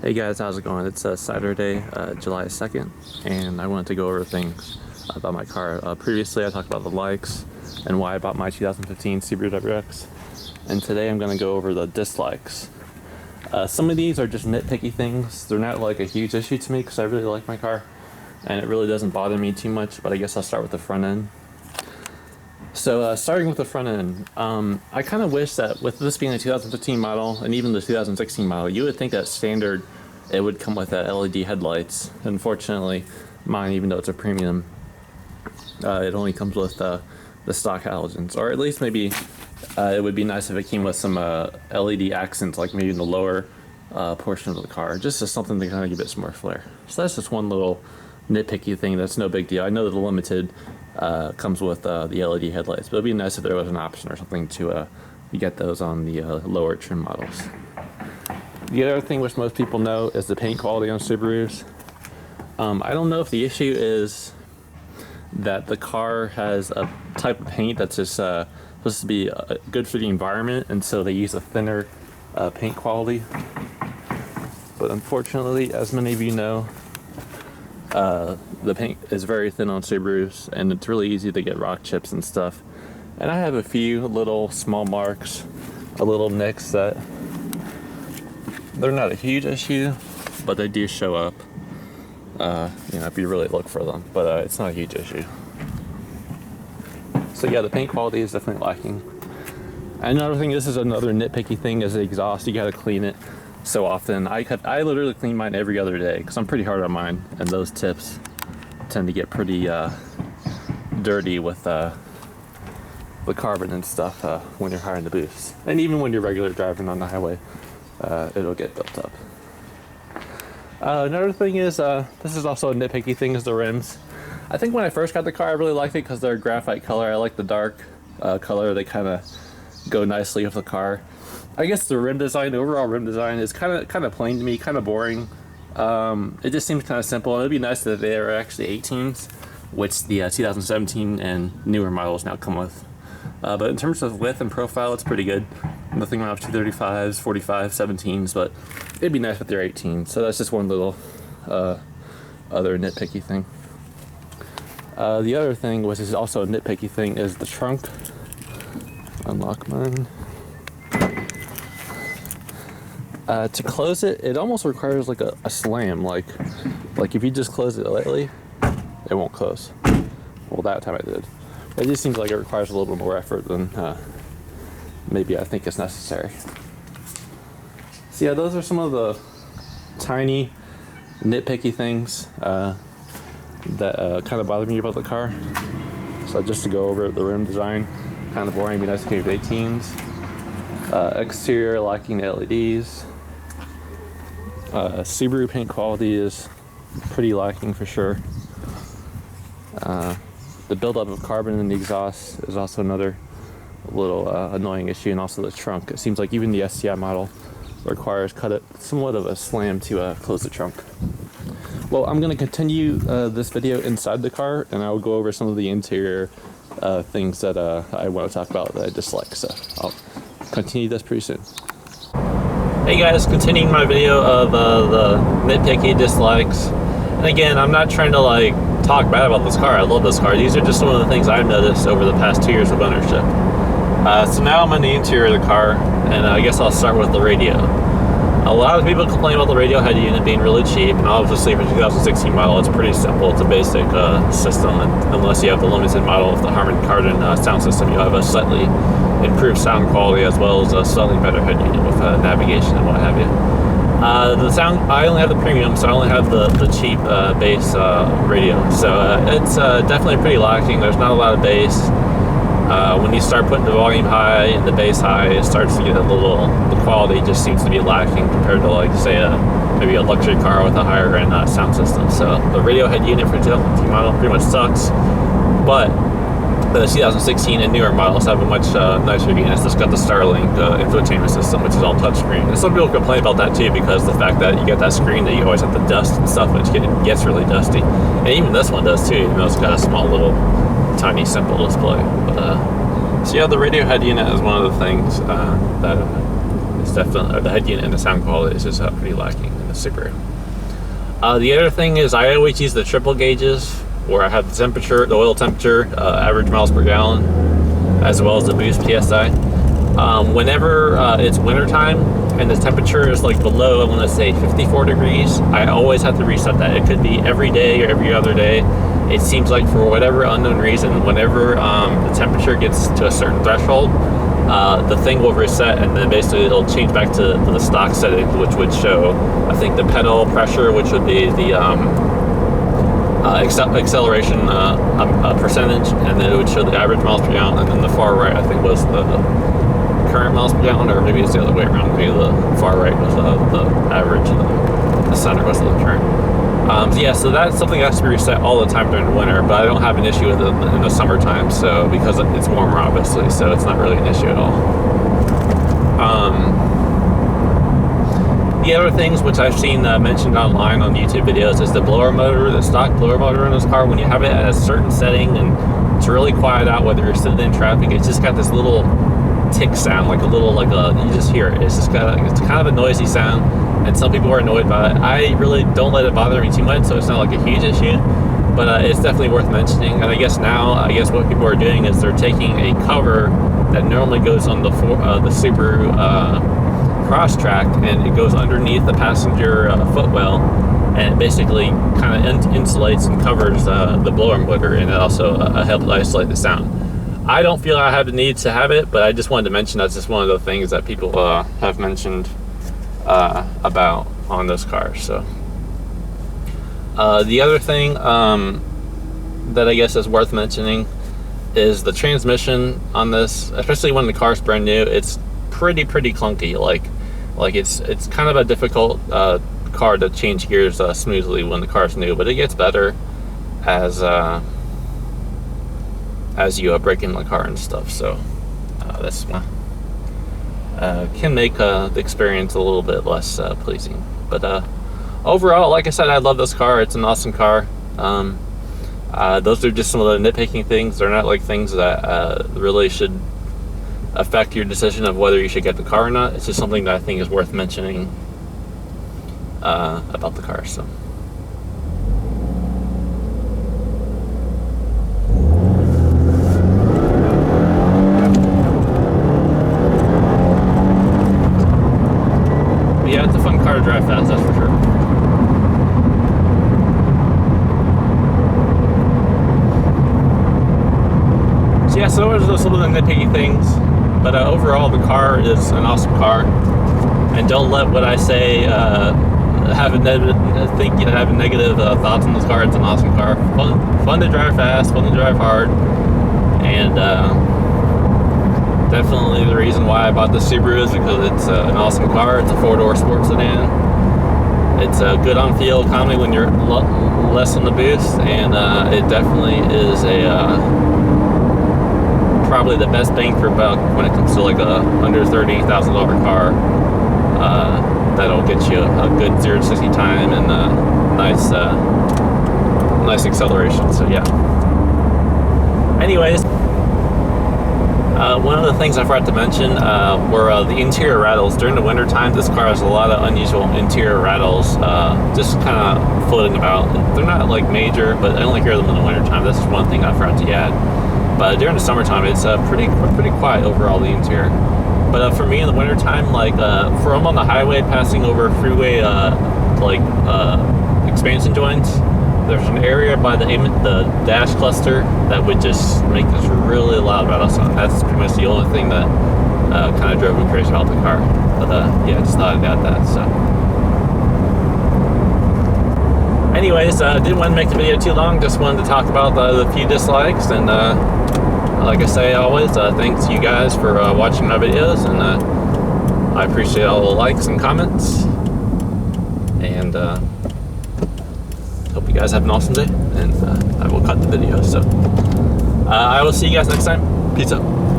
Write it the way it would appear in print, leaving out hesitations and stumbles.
Hey guys, how's it going? It's Saturday, July 2nd, and I wanted to go over things about my car. Previously, I talked about the likes and why I bought my 2015 Subaru WRX, and today I'm going to go over the dislikes. Some of these are just nitpicky things. They're not like a huge issue to me because I really like my car, and it really doesn't bother me too much, but I guess I'll start with the front end. So starting with the front end, I kind of wish that with this being a 2015 model and even the 2016 model, you would think that standard it would come with LED headlights. Unfortunately, mine, even though it's a premium, it only comes with the stock halogens, or at least maybe it would be nice if it came with some LED accents, like maybe in the lower portion of the car, just as something to kind of give it some more flair. So that's just one little nitpicky thing. That's no big deal. I know that the Limited comes with the LED headlights, but it'd be nice if there was an option or something to get those on the lower trim models. The other thing which most people know is the paint quality on Subarus. I don't know if the issue is that the car has a type of paint that's just supposed to be good for the environment, and so they use a thinner paint quality. But unfortunately, as many of you know, the paint is very thin on Subarus, and it's really easy to get rock chips and stuff. And I have a few little small marks, a little nicks that they're not a huge issue, but they do show up, if you really look for them, but it's not a huge issue. So yeah, the paint quality is definitely lacking. Another thing, this is another nitpicky thing, is the exhaust. You gotta clean it so often. I literally clean mine every other day because I'm pretty hard on mine, and those tips tend to get pretty dirty with the carbon and stuff when you're hiring the boost, and even when you're regular driving on the highway, it'll get built up. Another thing is, this is also a nitpicky thing, is the rims. I think when I first got the car, I really liked it because they're graphite color. I like the dark color. They kind of go nicely with the car. I guess the rim design, the overall rim design, is kind of plain to me, kind of boring. It just seems kind of simple. It'd be nice if they were actually 18s, which the 2017 and newer models now come with. But in terms of width and profile, it's pretty good. Nothing wrong with 235s, 45s, 17s, but it'd be nice if they're 18s. So that's just one little other nitpicky thing. The other thing, which is also a nitpicky thing, is the trunk. Unlock mine. To close it, it almost requires like a slam. Like if you just close it lightly, it won't close. Well, that time I did. It just seems like it requires a little bit more effort than maybe I think is necessary. So yeah, those are some of the tiny nitpicky things that kind of bother me about the car. So just to go over the rim design, kind of boring. It'd be nice to get 18s. Exterior lacking LEDs. Subaru paint quality is pretty lacking for sure. The buildup of carbon in the exhaust is also another little annoying issue, and also the trunk. It seems like even the STI model requires somewhat of a slam to close the trunk. Well, I'm going to continue this video inside the car, and I'll go over some of the interior things that I want to talk about that I dislike. So I'll continue this pretty soon. Hey guys, continuing my video of the nitpicky dislikes. And again, I'm not trying to talk bad about this car. I love this car. These are just some of the things I've noticed over the past 2 years of ownership. So now I'm on the interior of the car, and I guess I'll start with the radio. A lot of people complain about the radio head unit being really cheap, and obviously for the 2016 model, it's pretty simple. It's a basic system, and unless you have the Limited model with the Harman Kardon sound system, you have a slightly improved sound quality as well as a slightly better head unit with navigation and what have you. The sound, I only have the premium, so I only have the cheap bass radio. So it's definitely pretty lacking. There's not a lot of bass. When you start putting the volume high and the bass high, it starts to get the quality just seems to be lacking compared to say maybe a luxury car with a higher end sound system. So the radio head unit for 2015 model pretty much sucks. But the 2016 and newer models have a much nicer unit. It's got the Starlink infotainment system, which is all touchscreen. And some people complain about that too, because the fact that you get that screen that you always have to dust and stuff, which gets really dusty. And even this one does too, even though it's got a small little tiny simple display. But so yeah, the radio head unit is one of the things that It's definitely, the head unit and the sound quality is just pretty lacking in the Subaru. The other thing is I always use the triple gauges where I have the temperature, the oil temperature, average miles per gallon, as well as the boost PSI. Whenever it's wintertime and the temperature is like below, I want to say 54 degrees, I always have to reset that. It could be every day or every other day. It seems like for whatever unknown reason, whenever the temperature gets to a certain threshold, the thing will reset, and then basically it'll change back to the stock setting, which would show, I think, the pedal pressure, which would be the acceleration percentage, and then it would show the average miles per gallon, and then the far right, I think, was the current miles per gallon, or maybe it's the other way around. Maybe the far right was the average, and the center was the current. Yeah, so that's something that has to be reset all the time during the winter, but I don't have an issue with it in the summertime, so because it's warmer, obviously, so it's not really an issue at all. The other things which I've seen mentioned online on YouTube videos is the blower motor, the stock blower motor in this car. When you have it at a certain setting and it's really quiet out, whether you're sitting in traffic, it's just got this little tick sound, like a little, you just hear it. It's just it's kind of a noisy sound, and some people are annoyed by it. I really don't let it bother me too much, so it's not like a huge issue, but it's definitely worth mentioning. And I guess what people are doing is they're taking a cover that normally goes on the Subaru cross track, and it goes underneath the passenger footwell, and it basically kind of insulates and covers the blower motor, and it also helps isolate the sound. I don't feel I have the need to have it, but I just wanted to mention that's just one of the things that people have mentioned about on those cars. So the other thing that I guess is worth mentioning is the transmission on this, especially when the car's brand new. It's pretty clunky. Like it's kind of a difficult car to change gears smoothly when the car's new, but it gets better as you break in the car and stuff. So that's can make the experience a little bit less pleasing. But overall, like I said, I love this car. It's an awesome car. Those are just some of the nitpicking things. They're not like things that really should affect your decision of whether you should get the car or not. It's just something that I think is worth mentioning about the car. So yeah, it's a fun car to drive fast, that's for sure. So yeah, so those are some of the nitpicky things, but overall the car is an awesome car, and don't let what I say have a negative thoughts on this car. It's an awesome car, fun to drive fast, fun to drive hard, and definitely the reason why I bought the Subaru is because it's an awesome car. It's a 4-door sports sedan. It's good on fuel economy when you're less on the boost, and it definitely is probably the best bang for buck when it comes to like a under $30,000 car. That'll get you a good 0 to 60 time and nice acceleration. So yeah. Anyways. One of the things I forgot to mention were the interior rattles. During the winter time, this car has a lot of unusual interior rattles just kind of floating about. They're not like major, but I only hear them in the winter time. This is one thing I forgot to add. But during the summertime, it's pretty quiet overall, the interior. But for me in the winter time, like for I'm on the highway passing over freeway expansion joints, there's an area by the dash cluster that would just make this really loud rattle sound. That's pretty much the only thing that kind of drove me crazy about the car. But yeah, I just thought I'd add that. So anyways, didn't want to make the video too long. Just wanted to talk about the few dislikes, and like I say always, thanks to you guys for watching my videos, and I appreciate all the likes and comments, and hope you guys have an awesome day, and I will cut the video. So I will see you guys next time. Peace out.